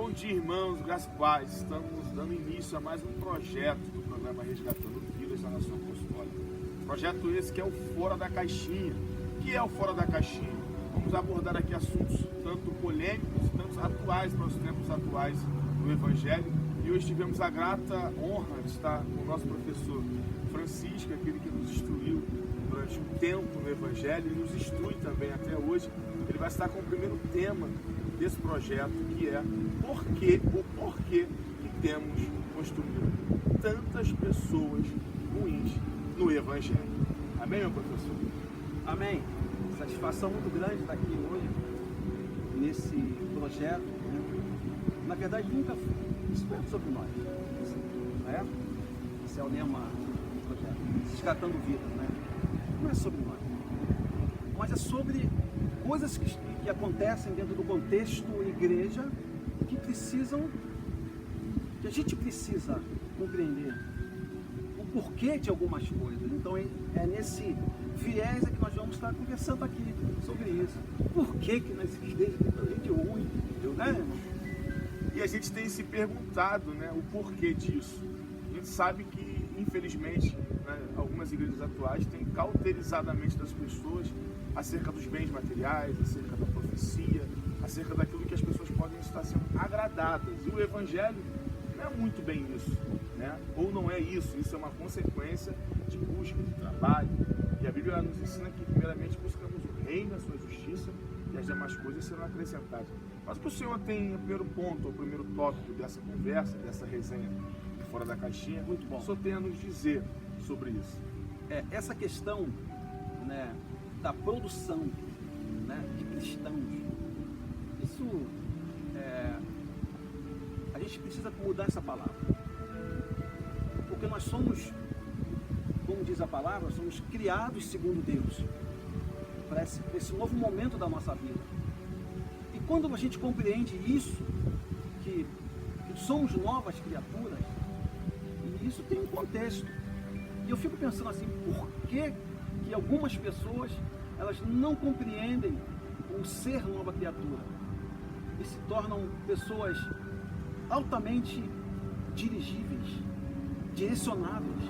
Bom dia, irmãos, graças e paz. Estamos dando início a mais um projeto do programa Resgatando Vidas da Nação Apostólica. Projeto esse que é o Fora da Caixinha. O que é o Fora da Caixinha? Vamos abordar aqui assuntos tanto polêmicos, tanto atuais para os tempos atuais do Evangelho. E hoje tivemos a grata honra de estar com o nosso professor Francisco, aquele que nos instruiu durante um tempo no Evangelho e nos instrui também até hoje. Ele vai estar com o primeiro tema desse projeto, que é o porquê que temos construído tantas pessoas ruins no Evangelho. Amém, meu professor? Amém. Satisfação muito grande estar aqui hoje nesse projeto, né? Na verdade, nunca isso não é sobre nós, né? Esse é o lema do projeto, Resgatando Vidas, né? Não é sobre nós, mas é sobre coisas que acontecem dentro do contexto igreja que a gente precisa compreender o porquê de algumas coisas. Então é nesse viés que nós vamos estar conversando aqui sobre isso. Por que nas igrejas tem tanta gente ruim, né, irmão? E a gente tem se perguntado, né, o porquê disso. A gente sabe que, infelizmente, né, algumas igrejas atuais têm cauterizado a mente das pessoas acerca dos bens materiais, acerca da profecia, acerca daquilo que as pessoas podem estar sendo agradadas. E o Evangelho não é muito bem isso, né? Ou não é isso, isso é uma consequência de busca, de trabalho. E a Bíblia nos ensina que primeiramente buscamos o reino, a sua justiça, e as demais coisas serão acrescentadas. Mas o que o senhor tem o primeiro ponto, o primeiro tópico dessa conversa, dessa resenha Fora da Caixinha, muito bom. O senhor tem a nos dizer sobre isso? Essa questão, né, da produção, né, de cristãos, isso a gente precisa mudar essa palavra, porque nós somos, como diz a palavra, somos criados segundo Deus para esse novo momento da nossa vida. E quando a gente compreende isso, que somos novas criaturas, e isso tem um contexto, e eu fico pensando assim, por que algumas pessoas elas não compreendem o ser nova criatura e se tornam pessoas altamente dirigíveis, direcionáveis,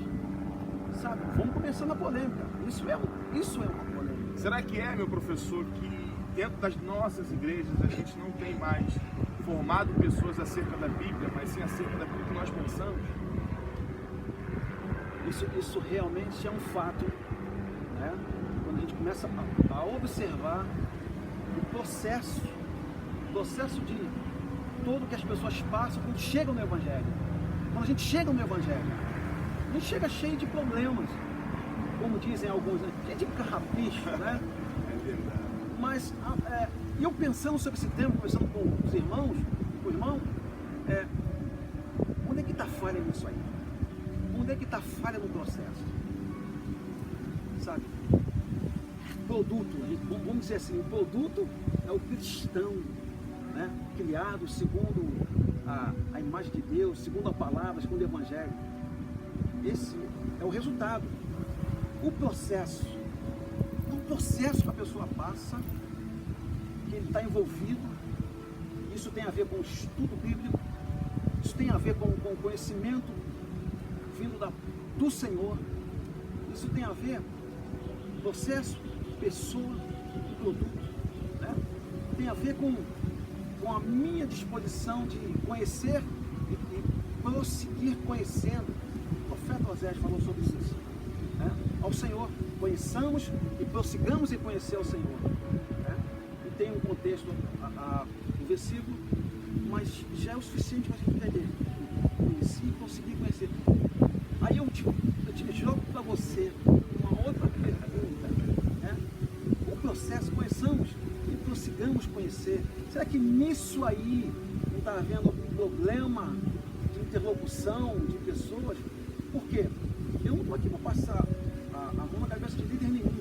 sabe? Vamos começar na polêmica. Isso é uma polêmica. Será que meu professor, que dentro das nossas igrejas a gente não tem mais formado pessoas acerca da Bíblia, mas sim acerca daquilo que nós pensamos? Isso realmente é um fato, né? Quando a gente começa a observar o processo de tudo que as pessoas passam quando chegam no Evangelho. Quando a gente chega no Evangelho, a gente chega cheio de problemas, como dizem alguns, né? Cheio de carrapicho, né? É verdade. Mas eu pensando sobre esse tema, conversando com os irmãos, com o irmão, onde é que está a falha nisso aí? Onde é que está a falha no processo? Sabe? Produto, vamos dizer assim, o produto é o cristão, né? Criado segundo a imagem de Deus, segundo a palavra, segundo o Evangelho. Esse é o resultado. O processo que a pessoa passa, que ele está envolvido, isso tem a ver com o estudo bíblico, isso tem a ver com o conhecimento vindo do Senhor, isso tem a ver com processo, pessoa e produto, né? Tem a ver com a minha disposição de conhecer e prosseguir conhecendo. O profeta Osés falou sobre isso, né? Ao Senhor, conheçamos e prossigamos em conhecer ao Senhor, né? E tem um contexto, o versículo, mas já é o suficiente para a gente entender. Conheci e prosseguir conhecer. Aí eu te jogo para você uma outra pergunta, né? O processo, conheçamos e prossigamos conhecer. Será que nisso aí não está havendo algum problema de interlocução de pessoas? Por quê? Eu não estou aqui para passar a mão na cabeça de líder nenhum.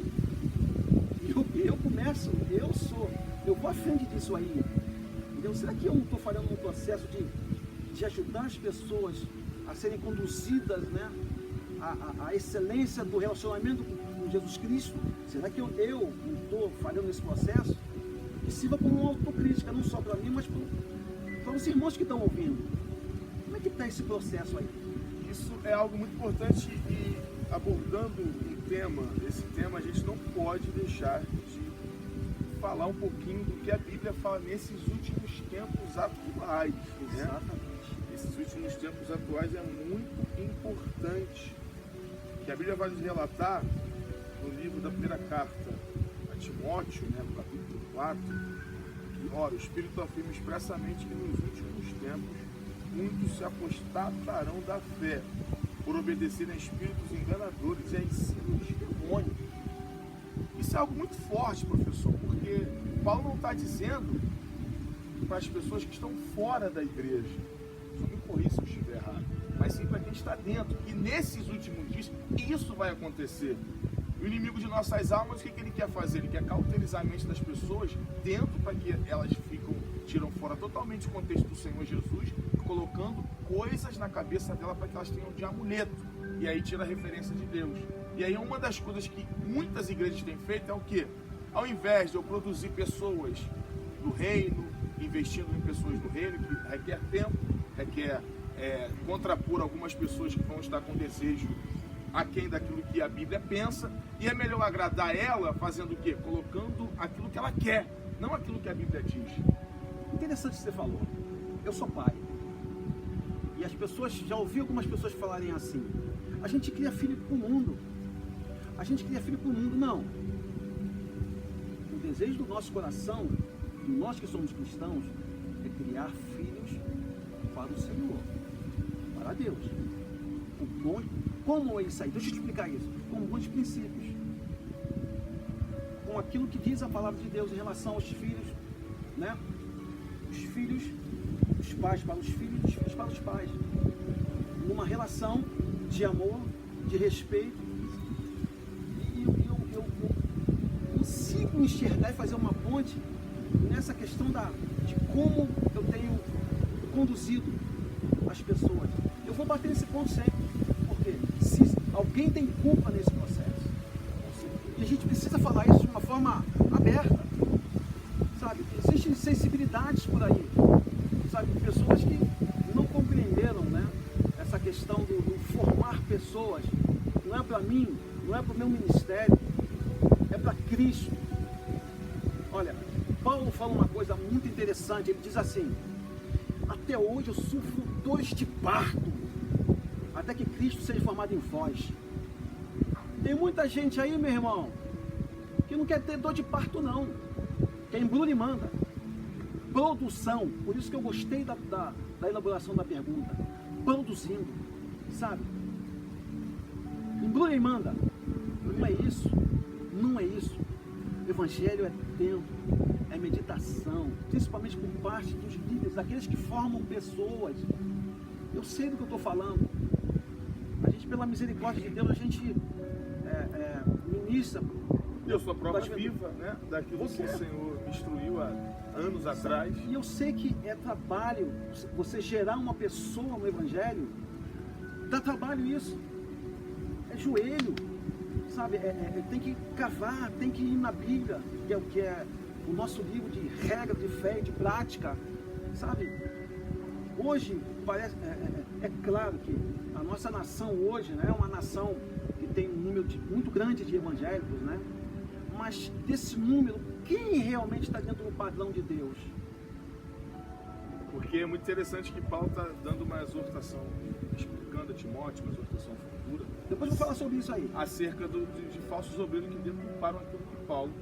Eu vou à frente disso aí. Entendeu? Será que eu não estou falhando no processo de ajudar as pessoas a serem conduzidas, né, à excelência do relacionamento com Jesus Cristo? Será que eu não estou falhando nesse processo? Que sirva como uma autocrítica, não só para mim, mas para para os irmãos que estão ouvindo. Como é que está esse processo aí? Isso é algo muito importante e abordando esse tema a gente não pode deixar de falar um pouquinho do que a Bíblia fala nesses últimos tempos atuais. Né? Exatamente. Esses últimos tempos atuais é muito importante que a Bíblia vai nos relatar no livro da primeira carta a Timóteo, né, no capítulo 4, que, ora, o Espírito afirma expressamente que nos últimos tempos muitos se apostatarão da fé, por obedecerem a espíritos enganadores e a ensinos de demônio. Isso é algo muito forte, professor, porque Paulo não está dizendo para as pessoas que estão fora da igreja, só me corrija se eu estiver errado, mas sim para quem está dentro. E nesses últimos dias, isso vai acontecer. O inimigo de nossas almas, o que ele quer fazer? Ele quer cauterizar a mente das pessoas dentro para que elas tiram fora totalmente o contexto do Senhor Jesus, colocando coisas na cabeça dela para que elas tenham de amuleto. E aí tira a referência de Deus. E aí uma das coisas que muitas igrejas têm feito é o quê? Ao invés de eu produzir pessoas do reino, investindo em pessoas do reino, que requer tempo, requer contrapor algumas pessoas que vão estar com desejo aquém daquilo que a Bíblia pensa, e é melhor agradar ela fazendo o quê? Colocando aquilo que ela quer, não aquilo que a Bíblia diz. Interessante o que você falou. Eu sou pai. E as pessoas, já ouvi algumas pessoas falarem assim: a gente cria filho para o mundo. A gente cria filho para o mundo. Não. O desejo do nosso coração, de nós que somos cristãos, é criar filhos para o Senhor, para Deus. Como é isso aí? Deixa eu te explicar isso. Com bons princípios. Com aquilo que diz a palavra de Deus em relação aos filhos, né? Os filhos dos pais para os filhos, dos filhos para os pais. Numa relação de amor, de respeito. E eu consigo enxergar e fazer uma ponte nessa questão de como eu tenho conduzido as pessoas. Eu vou bater nesse ponto sempre. Porque se alguém tem culpa nesse processo, e a gente precisa falar isso de uma forma aberta, sabe? Existem sensibilidades por aí, sabe? Pessoas que não compreenderam, né? Essa questão do formar pessoas. Não é para mim, não é para o meu ministério, é para Cristo. Olha, Paulo fala uma coisa muito interessante. Ele diz assim: até hoje eu sofro dores de parto, até que Cristo seja formado em vós. Tem muita gente aí, meu irmão, que não quer ter dor de parto não, quer embrulha e manda. Produção, por isso que eu gostei da elaboração da pergunta. Produzindo, sabe? Embrulha e manda. Não é isso, não é isso. O evangelho é tempo, é meditação, principalmente por parte dos líderes, daqueles que formam pessoas. Eu sei do que eu estou falando. A gente, pela misericórdia de Deus, a gente ministra. Eu sou a prova viva, né, daquilo que o Senhor me instruiu há anos atrás. E eu sei que é trabalho, você gerar uma pessoa no Evangelho, dá trabalho isso. É joelho, sabe? Tem que cavar, tem que ir na Bíblia, que é o que é o nosso livro de regra, de fé e de prática, sabe? Hoje, parece, é claro que a nossa nação hoje, né, é uma nação que tem um número muito grande de evangélicos, né? Mas desse número, quem realmente está dentro do padrão de Deus? Porque é muito interessante que Paulo está dando uma exortação, explicando a Timóteo, uma exortação futura. Depois eu vou falar sobre isso aí. Acerca de falsos obreiros que deturparam aquilo que Paulo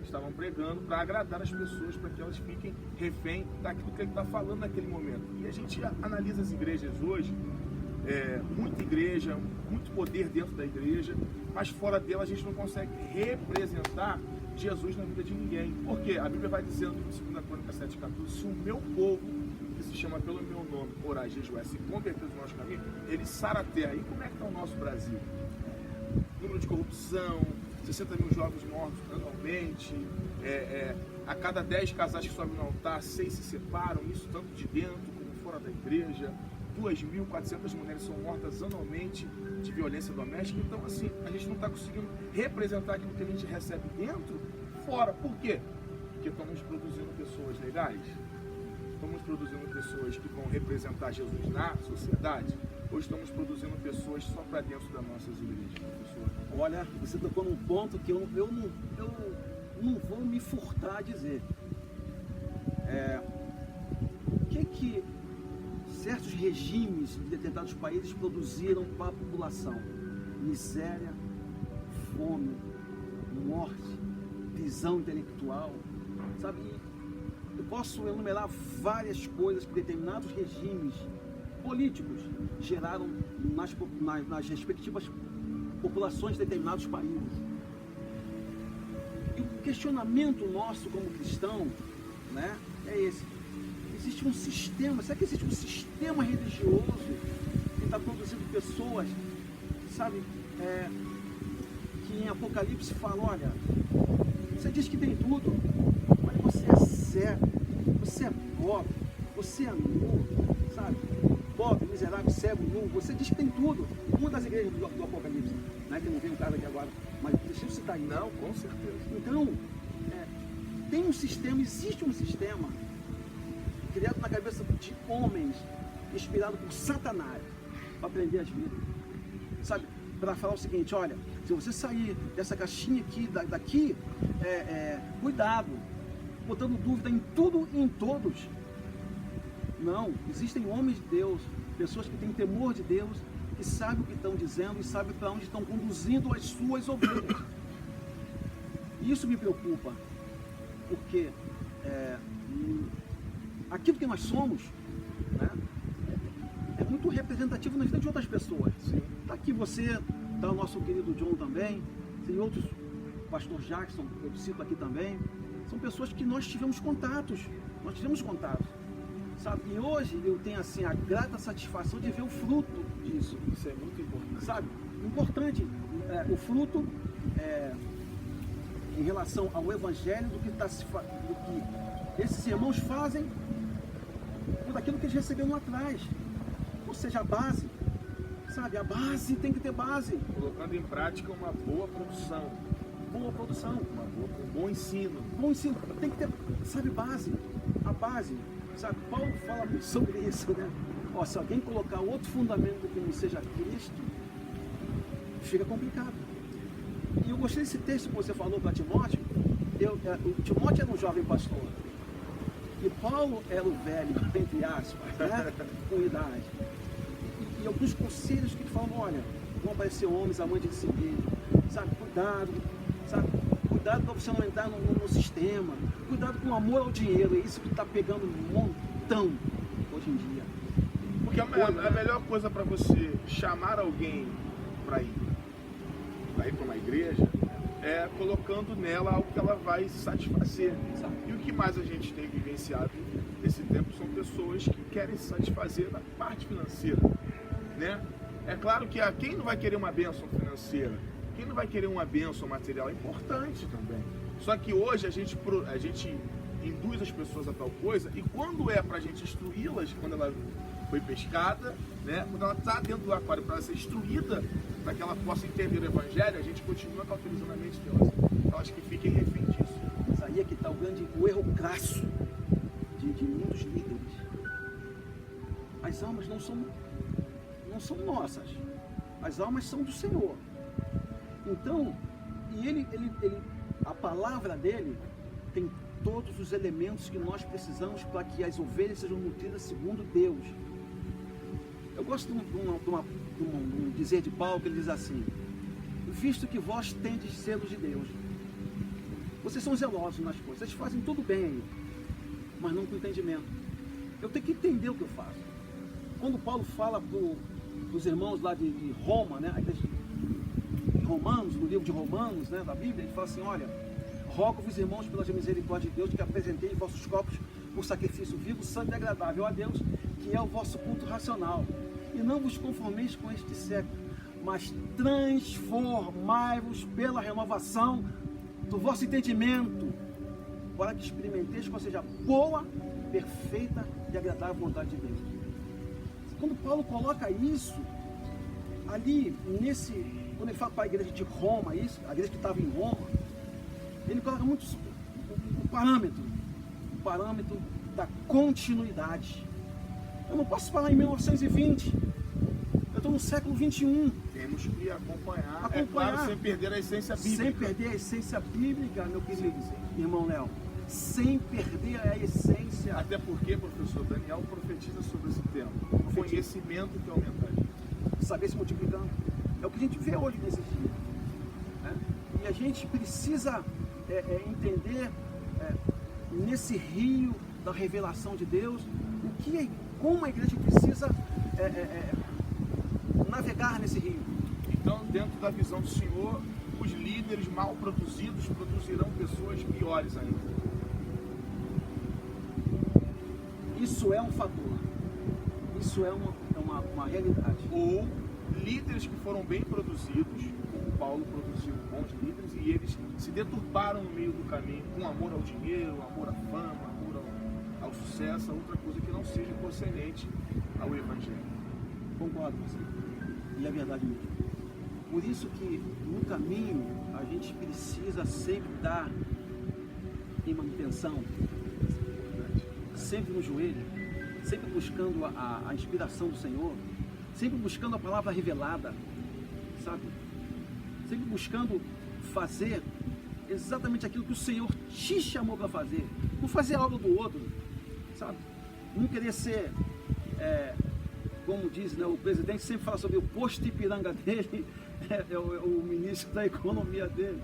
estavam pregando para agradar as pessoas, para que elas fiquem refém daquilo que ele está falando naquele momento. E a gente analisa as igrejas hoje, muita igreja, muito poder dentro da igreja, mas fora dela a gente não consegue representar Jesus na vida de ninguém. Porque a Bíblia vai dizendo em 2 Crônicas 7,14, se o meu povo, que se chama pelo meu nome, orar e jejuar, se converter no nosso caminho, ele sara a terra. E como é que está o nosso Brasil? Número de corrupção, 60 mil jovens mortos anualmente, a cada 10 casais que sobem no altar, 6 se separam, isso tanto de dentro como fora da igreja. 2.400 mulheres são mortas anualmente de violência doméstica. Então, assim, a gente não está conseguindo representar aquilo que a gente recebe dentro, fora. Por quê? Porque estamos produzindo pessoas legais, estamos produzindo pessoas que vão representar Jesus na sociedade? Ou estamos produzindo pessoas só para dentro das nossas igrejas, professor? Olha, você tocou num ponto que eu não vou me furtar a dizer. O que certos regimes de determinados países produziram para a população? Miséria, fome, morte, prisão intelectual, sabe? Eu posso enumerar várias coisas que determinados regimes políticos geraram nas respectivas populações de determinados países. E o questionamento nosso como cristão, né, é esse. Existe um sistema, será que existe um sistema religioso que está produzindo pessoas, sabe, que em Apocalipse fala, olha, você diz que tem tudo, mas você é cego, você é pobre, você é nu, sabe? Pobre, miserável, cego, nu, você diz que tem tudo. Uma das igrejas do Apocalipse, né, que não vem um caso aqui agora, mas deixa eu citar aí. Não, com certeza. Então, tem um sistema, existe um sistema criado na cabeça de homens, inspirado por Satanás, para prender as vidas. Sabe? Para falar o seguinte, olha, se você sair dessa caixinha aqui, daqui, cuidado, botando dúvida em tudo e em todos. Não, existem homens de Deus, pessoas que têm temor de Deus, que sabem o que estão dizendo e sabem para onde estão conduzindo as suas ovelhas. Isso me preocupa, porque aquilo que nós somos, né, é muito representativo na vida de outras pessoas. Está aqui você, está o nosso querido John também, tem outros, o pastor Jackson, eu cito aqui também, são pessoas que nós tivemos contatos, sabe? E hoje eu tenho assim a grata satisfação de ver o fruto disso. Isso é muito importante. Sabe? Importante, o fruto em relação ao evangelho do que esses irmãos fazem por aquilo que eles receberam lá atrás. Ou seja, a base, sabe? A base tem que ter base. Colocando em prática uma boa produção. Um bom ensino. Tem que ter, sabe, base. A base, sabe? Paulo fala muito sobre isso, né? Ó, se alguém colocar outro fundamento que não seja Cristo, fica complicado. E eu gostei desse texto que você falou para Timóteo. O Timóteo era um jovem pastor. E Paulo era o velho, entre aspas, né? Com idade. E alguns conselhos que falam, olha, vão aparecer homens amantes de si mesmo, sabe? Cuidado, sabe? Cuidado para você não entrar no sistema. Cuidado com o amor ao dinheiro. É isso que está pegando um montão hoje em dia. Porque a melhor coisa para você chamar alguém para ir para uma igreja é colocando nela algo que ela vai satisfazer. Sabe? E o que mais a gente tem vivenciado nesse tempo são pessoas que querem se satisfazer na parte financeira, né? É claro que quem não vai querer uma bênção financeira, quem não vai querer uma bênção material é importante também. Só que hoje a gente induz as pessoas a tal coisa, e quando é para a gente instruí-las, quando ela foi pescada, né? Quando ela está dentro do aquário para ser instruída, para que ela possa entender o evangelho, a gente continua cauterizando a mente delas. Elas que fiquem refém disso. Mas aí é que está o erro crasso de muitos líderes. As almas não são nossas. As almas são do Senhor. Então, e a palavra dele tem todos os elementos que nós precisamos para que as ovelhas sejam nutridas segundo Deus. Eu gosto de um dizer de Paulo, que ele diz assim: visto que vós tendes zelos de Deus, vocês são zelosos nas coisas, vocês fazem tudo bem aí, mas não com entendimento. Eu tenho que entender o que eu faço. Quando Paulo fala para os irmãos lá de Roma, né, a igreja de Romanos, no livro de Romanos, né, da Bíblia, ele fala assim: olha, rogo-vos, irmãos, pela misericórdia de Deus, que apresenteis vossos corpos por sacrifício vivo, santo e agradável a Deus, que é o vosso culto racional. E não vos conformeis com este século, mas transformai-vos pela renovação do vosso entendimento, para que experimenteis qual seja a boa, perfeita e agradável vontade de Deus. Quando Paulo coloca isso, ali, quando ele fala para a igreja de Roma, isso, a igreja que estava em Roma, ele coloca muito o parâmetro da continuidade. Eu não posso falar em 1920. Eu estou no século 21. Temos que acompanhar. É claro, sem perder a essência bíblica. Sem perder a essência bíblica, meu querido irmão Léo. Sem perder a essência. Até porque, professor Daniel profetiza sobre esse tema. O conhecimento que aumentaria. Saber se multiplicando. É o que a gente vê hoje nesses dias. Né? E a gente precisa entender nesse rio da revelação de Deus como a igreja precisa navegar nesse rio. Então, dentro da visão do Senhor, os líderes mal produzidos produzirão pessoas piores ainda. Isso é um fator. Isso é uma realidade. Ou líderes que foram bem produzidos, como Paulo produziu bons líderes, e eles se deturparam no meio do caminho com amor ao dinheiro, amor à fama, amor ao sucesso, a outra coisa que não seja concernente ao Evangelho. Concordo com você. E é verdade mesmo. Por isso que no caminho a gente precisa sempre estar em manutenção, sempre no joelho, sempre buscando a inspiração do Senhor, sempre buscando a palavra revelada, sabe? Sempre buscando fazer exatamente aquilo que o Senhor te chamou para fazer, não fazer a obra do outro, sabe? Não querer ser, como diz, né, o presidente sempre fala sobre o posto Ipiranga dele, o ministro da economia dele.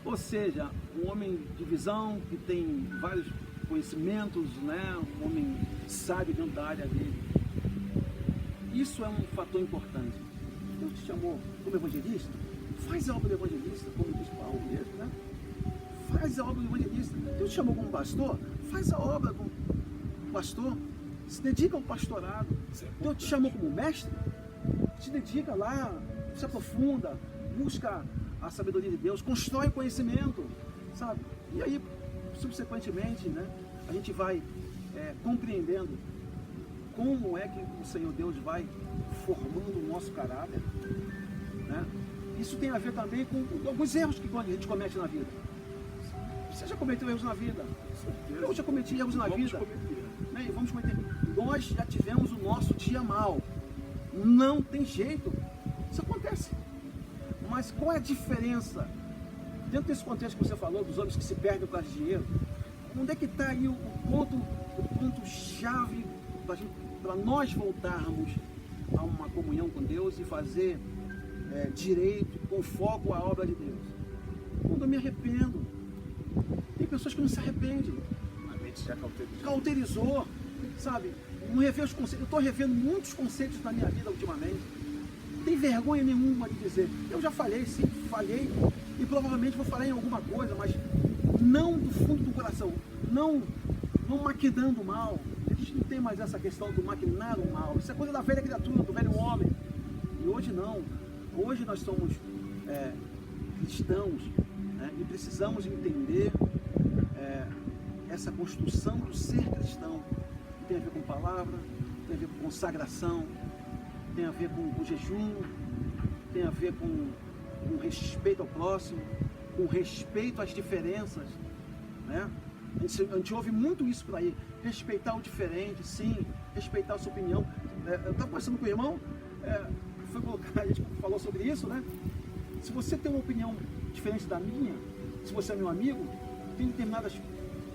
Ou seja, um homem de visão que tem vários conhecimentos, né? Um homem sábio dentro da área dele. Isso é um fator importante. Deus te chamou como evangelista, faz a obra do evangelista, como diz Paulo mesmo, né? Faz a obra do evangelista. Deus te chamou como pastor, faz a obra como pastor, se dedica ao pastorado. Deus te chamou como mestre, se dedica lá, se aprofunda, busca a sabedoria de Deus, constrói conhecimento, sabe? E aí, subsequentemente, né, a gente vai compreendendo como é que o Senhor Deus vai formando o nosso caráter, né? Isso tem a ver também com alguns erros que a gente comete na vida. Você já cometeu erros na vida? Eu já cometi erros na vida. Né? E vamos cometer. Nós já tivemos o nosso dia mal. Não tem jeito. Isso acontece. Mas qual é a diferença? Dentro desse contexto que você falou, dos homens que se perdem por causa de dinheiro, onde é que está aí o ponto-chave para nós voltarmos a uma comunhão com Deus e fazer direito, com foco à obra de Deus? Quando eu me arrependo. Tem pessoas que não se arrependem. A mente já cauterizou, sabe? Não rever os conceitos. Eu estou revendo muitos conceitos da minha vida ultimamente. Não tem vergonha nenhuma de dizer. Eu já falhei, sim, falhei. E provavelmente vou falar em alguma coisa, mas não do fundo do coração. Não maquinando o mal. A gente não tem mais essa questão do maquinar o mal. Isso é coisa da velha criatura, do velho homem. E hoje não. Hoje nós somos cristãos, né? E precisamos entender essa construção do ser cristão. Tem a ver com palavra, tem a ver com consagração, tem a ver com jejum, tem a ver com respeito ao próximo, com respeito às diferenças, né? A gente ouve muito isso por aí, respeitar o diferente, sim, respeitar a sua opinião. Eu estava conversando com o irmão, a gente falou sobre isso, né? Se você tem uma opinião diferente da minha, se você é meu amigo, tem determinadas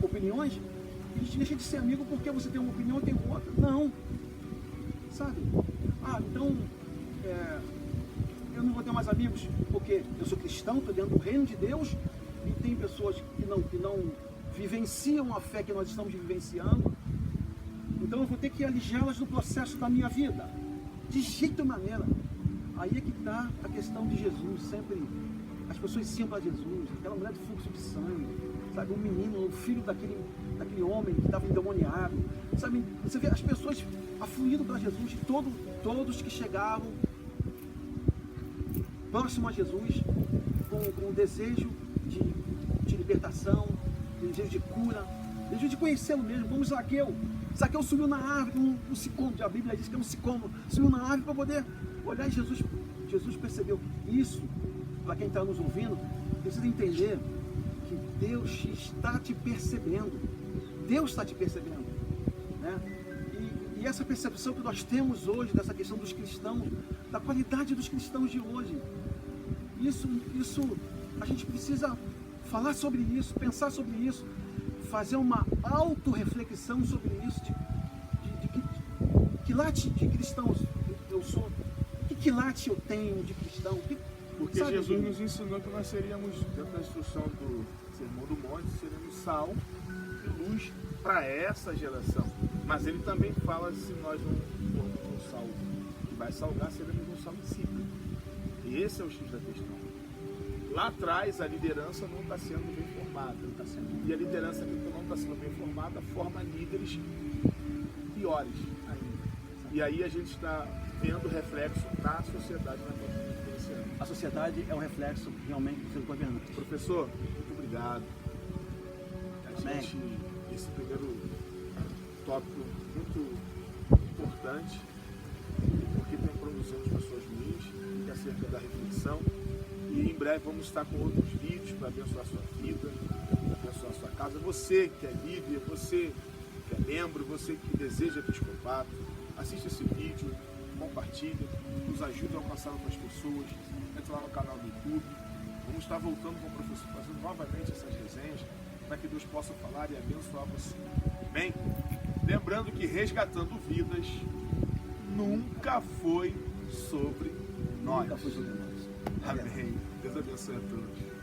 opiniões, a gente deixa de ser amigo porque você tem uma opinião e tem outra. Não, sabe? Então eu não vou ter mais amigos porque eu sou cristão, estou dentro do reino de Deus e tem pessoas que não vivenciam a fé que nós estamos vivenciando. Então eu vou ter que alijá-las do processo da minha vida, de jeito e maneira. Aí é que está a questão de Jesus. Sempre as pessoas iam para Jesus, aquela mulher do fluxo de sangue, sabe, um menino, o filho daquele homem que estava endemoniado, sabe, você vê as pessoas afluindo para Jesus, e todos que chegavam próximo a Jesus, com o desejo de libertação, desejo de cura, desejo de conhecê-lo mesmo, como Zaqueu subiu na árvore, um sicômoro, a Bíblia diz que é um sicômoro, subiu na árvore para poder olhar, e Jesus percebeu isso. Para quem está nos ouvindo, precisa entender que Deus está te percebendo. Deus está te percebendo. E essa percepção que nós temos hoje dessa questão dos cristãos, da qualidade dos cristãos de hoje, isso a gente precisa falar sobre isso, pensar sobre isso, fazer uma autorreflexão sobre isso, de que late de cristãos eu sou, que late eu tenho de cristão. Porque sabe, Jesus nos ensinou que nós seríamos, dentro da instrução do Sermão do Monte, seríamos sal e luz para essa geração. Mas ele também fala, se nós não formos um sal que vai salgar, seremos um sal insípido. E esse é o X da questão. Lá atrás, a liderança não está sendo bem formada. E a liderança que não está sendo bem formada forma líderes piores ainda. E aí a gente está vendo reflexo na sociedade na qual estamos vivenciando. A sociedade é um reflexo realmente do seu governante. Professor, muito obrigado. Esse primeiro tópico muito importante, porque tem produzido pessoas ruins, que é acerca da reflexão. E em breve vamos estar com outros vídeos para abençoar a sua vida, para abençoar a sua casa. Você que é líder, você que é membro, você que deseja episcopato, assista esse vídeo, compartilha, nos ajuda a alcançar outras pessoas. Entra lá no canal do YouTube. Vamos estar voltando com o professor, fazendo novamente essas resenhas, para que Deus possa falar e abençoar você. Bem, lembrando que Resgatando Vidas nunca foi sobre nós. Nunca foi sobre nós. Amém. Deus abençoe a todos.